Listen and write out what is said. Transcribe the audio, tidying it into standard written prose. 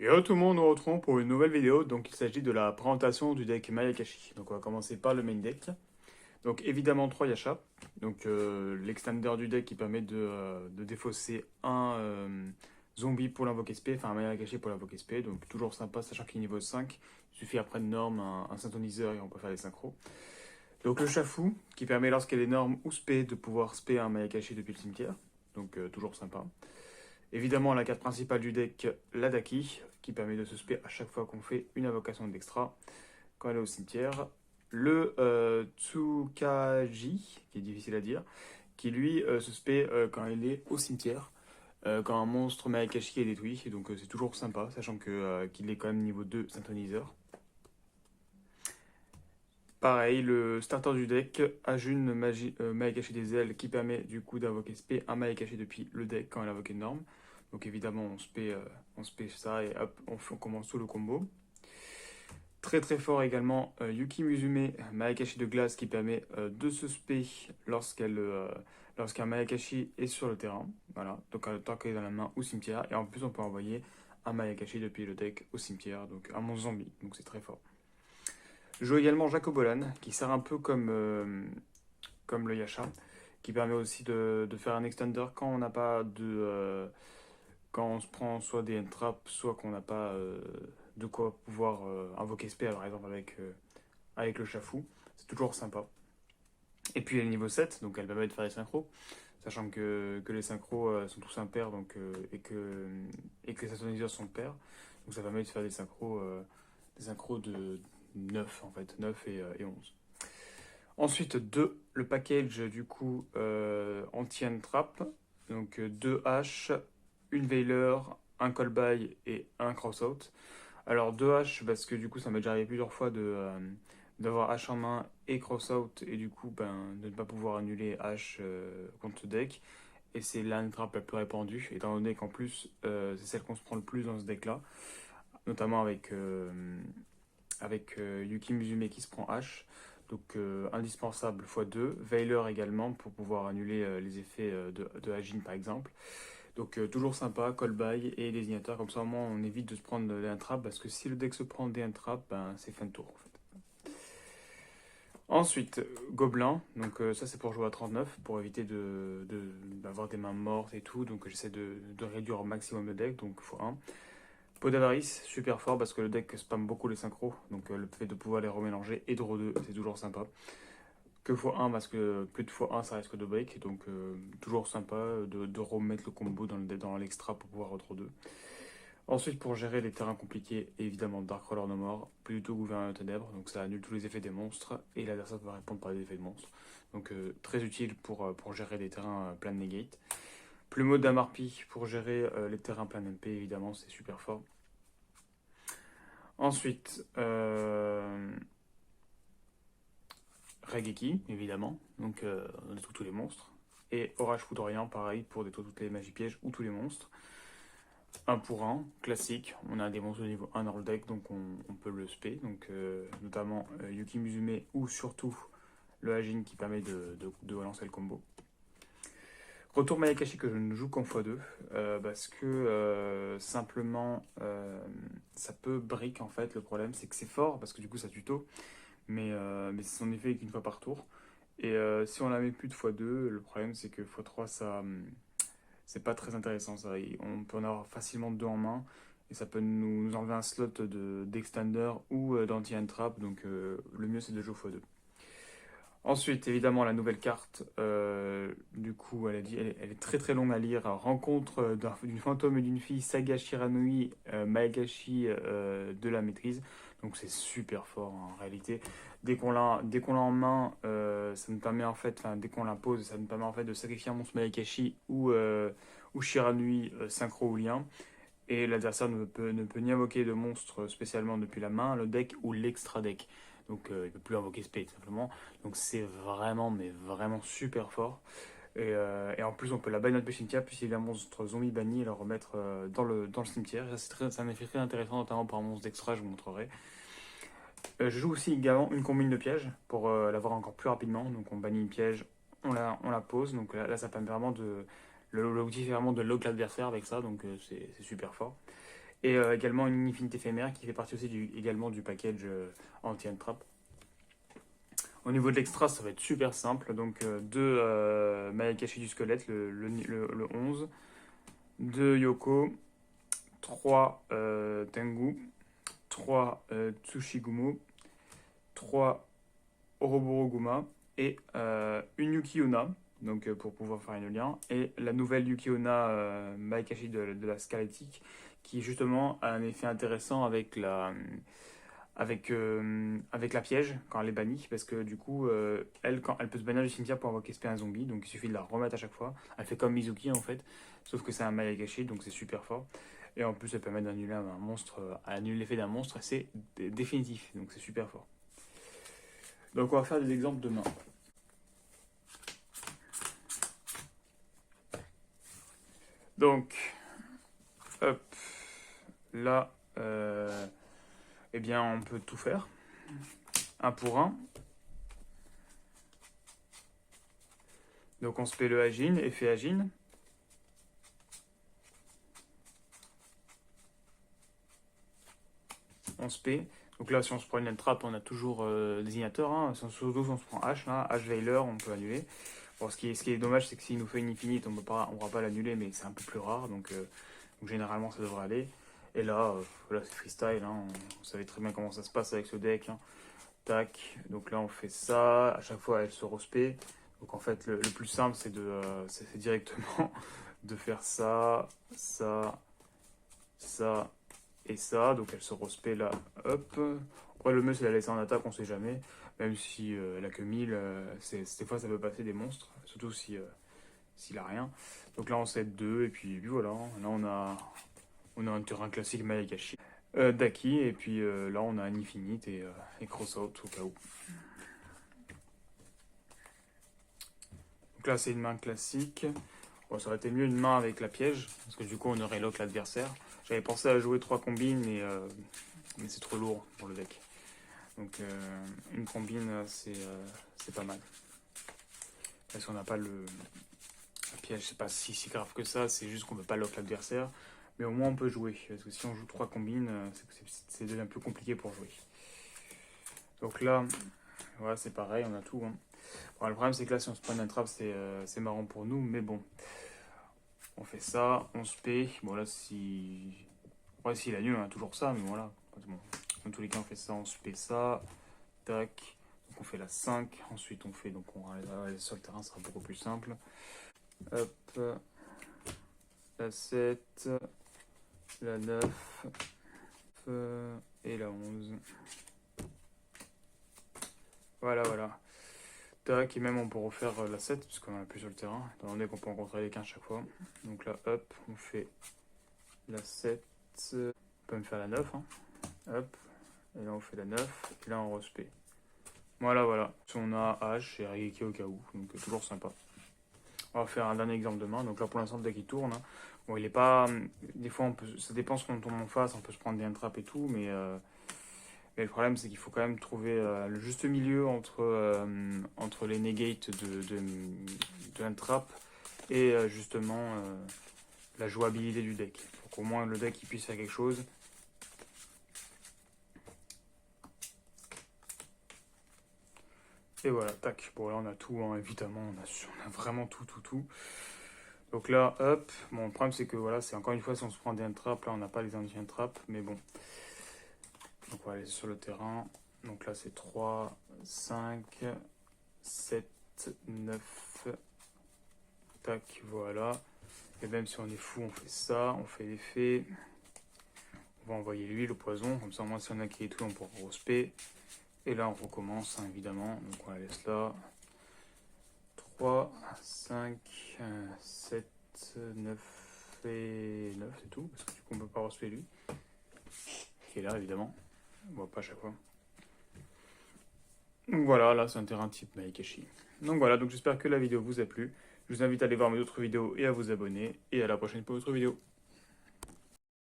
Hello tout le monde, nous nous retrouvons pour une nouvelle vidéo. Donc il s'agit de la présentation du deck Mayakashi. Donc on va commencer par le main deck. Donc évidemment 3 Yasha. Donc l'extender du deck qui permet de défausser un zombie pour l'invoquer SP, enfin un Mayakashi pour l'invoquer SP. Donc toujours sympa, sachant qu'il est niveau 5. Il suffit après de norme un synthoniseur et on peut faire des synchros. Donc le Chafou qui permet lorsqu'elle est norme ou SP de pouvoir SP un Mayakashi depuis le cimetière. Donc toujours sympa. Évidemment, la carte principale du deck, l'Adaki, qui permet de se spé à chaque fois qu'on fait une invocation d'extra quand elle est au cimetière. Le Tsukaji, qui est difficile à dire, qui lui se spé quand il est au cimetière, quand un monstre Mayakashi est détruit. Et donc c'est toujours sympa, sachant qu'il est quand même niveau 2 synthoniseur. Pareil, le starter du deck, Ajun Mayakashi des ailes, qui permet du coup d'invoquer spé un Mayakashi depuis le deck quand elle invoque une norme. Donc évidemment, on spé ça et hop, on commence tout le combo. Très très fort également, Yuki Musume, Mayakashi de glace qui permet de se spé lorsqu'un Mayakashi est sur le terrain. Voilà, donc tant qu'elle est dans la main ou cimetière. Et en plus, on peut envoyer un Mayakashi depuis le deck au cimetière, donc un monstre zombie, donc c'est très fort. Je joue également Jacobolan, qui sert un peu comme le Yasha, qui permet aussi de faire un extender quand on n'a pas quand on se prend soit des entraps, soit qu'on n'a pas de quoi pouvoir invoquer SP, par exemple avec le Chafou. C'est toujours sympa. Et puis elle est niveau 7, donc elle permet de faire des synchros, sachant que les synchros sont tous impairs et que les synchroniseurs sont pairs. Donc ça permet de faire des synchros de 9 en fait, 9 et 11. Ensuite, le package du coup anti-entrap. Donc 2 haches, une Veiler, un call-by et un cross-out. Alors 2 haches parce que du coup ça m'est déjà arrivé plusieurs fois d'avoir hache en main et cross-out et du coup de ne pas pouvoir annuler hache contre ce deck. Et c'est l'entrap la plus répandue, étant donné qu'en plus c'est celle qu'on se prend le plus dans ce deck là, notamment avec Yuki Musume qui se prend H. Donc indispensable x2. Veiler également pour pouvoir annuler les effets de Hajin par exemple. Donc toujours sympa, call-by et désignateur. Comme ça au moins on évite de se prendre des entraps parce que si le deck se prend des entraps, c'est fin de tour en fait. Ensuite, Gobelin. Donc ça c'est pour jouer à 39 pour éviter d'avoir des mains mortes et tout. Donc j'essaie de réduire au maximum le deck. Donc x1. Pot d'avarice, super fort parce que le deck spam beaucoup les synchros, donc le fait de pouvoir les remélanger et draw 2, c'est toujours sympa. Que x1 parce que plus de x1 ça risque de break, donc toujours sympa de remettre le combo dans l'extra pour pouvoir draw 2. Ensuite pour gérer les terrains compliqués, évidemment Darkroller No More, plus du tout gouverneur de ténèbres, donc ça annule tous les effets des monstres et l'adversaire va répondre par des effets de monstres. Donc très utile pour gérer les terrains plein de negate. Plumeau d'Amarpi pour gérer les terrains plein MP, évidemment c'est super fort. Ensuite, Regeki, évidemment, donc on détruit tous les monstres. Et Orage Foudroyant, pareil, pour détruire toutes les magies pièges ou tous les monstres. Un pour un, classique. On a des monstres de niveau 1 dans le deck, donc on peut le spé. Donc, notamment Yuki Musume ou surtout le Hajin qui permet de relancer le combo. Retour Mayakashi que je ne joue qu'en x2 parce que simplement ça peut brick en fait. Le problème c'est que c'est fort parce que du coup ça tuto, mais c'est son effet qu'une fois par tour. Et si on la met plus de x2, le problème c'est que x3 c'est pas très intéressant. Ça. On peut en avoir facilement deux en main et ça peut nous enlever un slot d'extender ou d'anti-entrap. Donc le mieux c'est de jouer x2. Ensuite, évidemment, la nouvelle carte, du coup, elle est très très longue à lire. Rencontre d'une fantôme et d'une fille, Saga Shiranui, Maegashi de la maîtrise. Donc c'est super fort en réalité. Dès qu'on l'a en main, ça nous permet en fait, enfin dès qu'on l'impose, ça nous permet en fait de sacrifier un monstre Maegashi ou Shiranui synchro ou lien. Et l'adversaire ne peut ni invoquer de monstre spécialement depuis la main, le deck ou l'extra deck. Donc il ne peut plus invoquer spé simplement. Donc c'est vraiment, mais vraiment super fort. Et en plus on peut la bannir notre cimetière, puis s'il y a un monstre zombie banni, et le remettre dans le cimetière. C'est un effet très intéressant, notamment pour un monstre d'extra, je vous montrerai. Je joue aussi également une combine de pièges pour l'avoir encore plus rapidement. Donc on bannit une piège, on la pose. Donc là ça permet vraiment l'objectif est vraiment de lock l'adversaire avec ça, donc c'est super fort. Et également une Infinite éphémère qui fait partie aussi également du package anti-entrap. Au niveau de l'extra, ça va être super simple. Donc, deux Mayakashi du squelette, le 11. Deux Yoko. 3 Tengu. 3 Tsushigumo. 3 Ouroboros-Guma. Et une Yuki-onna, donc pour pouvoir faire un lien. Et la nouvelle Yuki-onna Mayakashi de la Scarletic, qui justement a un effet intéressant avec avec la piège quand elle est bannie, parce que du coup, quand elle peut se bannir du cimetière pour invoquer espérer un zombie, donc il suffit de la remettre à chaque fois. Elle fait comme Mizuki en fait, sauf que c'est un Mayakashi, donc c'est super fort. Et en plus, elle permet d'annuler un monstre, annuler l'effet d'un monstre, et c'est définitif, donc c'est super fort. Donc on va faire des exemples demain. Donc, hop, là, eh bien, on peut tout faire. Un pour un. Donc on se fait le Agine, effet Agine. On se paie. Donc là, si on se prend une trappe, on a toujours désignateur. Hein. Surtout si on se prend H, là, H Veiler, on peut annuler. Bon, ce qui est dommage, c'est que s'il nous fait une infinite, on ne pourra pas l'annuler, mais c'est un peu plus rare. Donc généralement, ça devrait aller. Et là, c'est freestyle. Hein. Vous savez très bien comment ça se passe avec ce deck. Hein. Tac. Donc là, on fait ça. À chaque fois, elle se respect. Donc en fait, le plus simple, c'est directement de faire ça, ça, ça et ça. Donc elle se respect là, hop. Après, le mieux, c'est de la laisser en attaque, on sait jamais. Même si elle a que 1000, des fois, ça peut passer des monstres. Surtout si, s'il a rien. Donc là, on set 2, et puis voilà. Là, on a un terrain classique Mayakashi. Daki, et puis là, on a un Infinite et Crossout au cas où. Donc là, c'est une main classique. Bon, ça aurait été mieux une main avec la piège, parce que du coup, on aurait lock l'adversaire. J'avais pensé à jouer 3 combines, mais c'est trop lourd pour le deck. Donc, une combine, c'est pas mal. Parce qu'on n'a pas la piège, c'est pas si grave que ça, c'est juste qu'on ne peut pas lock l'adversaire. Mais au moins, on peut jouer. Parce que si on joue 3 combines, c'est déjà un peu compliqué pour jouer. Donc là, voilà, c'est pareil, on a tout. Hein. Bon, le problème, c'est que là, si on se prend une trappe, c'est marrant pour nous, mais bon. On fait ça, on se paie. Bon, là, si. Ouais, s'il annule, on a toujours ça, mais voilà. Bon. Dans tous les cas, on fait ça, on se paie ça. Tac. Donc, on fait la 5. Ensuite, on fait. Donc, on va aller sur le terrain, ça sera beaucoup plus simple. Hop. La 7. La 9. Et la 11. Voilà. Tac, et même on peut refaire la 7 puisqu'on a plus sur le terrain, étant donné qu'on peut rencontrer les 15 chaque fois. Donc là, hop, on fait la 7. On peut même faire la 9. Hein. Hop, et là on fait la 9. Et là on respect. Voilà. Si on a H et Rigeki au cas où, donc toujours sympa. On va faire un dernier exemple demain. Donc là pour l'instant le deck il tourne. Hein. Bon, il est pas. Des fois, ça dépend ce qu'on tombe en face, on peut se prendre des entrappes et tout, mais le problème, c'est qu'il faut quand même trouver le juste milieu entre les negates de l'entrap et justement la jouabilité du deck. Pour qu'au moins le deck il puisse faire quelque chose. Et voilà, tac. Bon, là on a tout, hein, évidemment, on a vraiment tout. Donc là, hop. Bon, le problème, c'est que voilà, c'est encore une fois, si on se prend des entrappes, là on n'a pas les anti-entrappes, mais bon. Donc on va aller sur le terrain. Donc là c'est 3, 5, 7, 9. Tac, voilà. Et même si on est fou, on fait ça, on fait l'effet. On va envoyer l'huile, le poison. Comme ça, au moins si on a qui est tout, on pourra respect. Et là on recommence, hein, évidemment. Donc on la laisse là. 3, 5, 7, 9 et 9, c'est tout. Parce que du coup on ne peut pas respect lui. Qui est là évidemment. Bon, pas à chaque fois. Donc voilà, là c'est un terrain type Mayakashi. Donc voilà, donc j'espère que la vidéo vous a plu. Je vous invite à aller voir mes autres vidéos et à vous abonner. Et à la prochaine pour d'autres vidéos.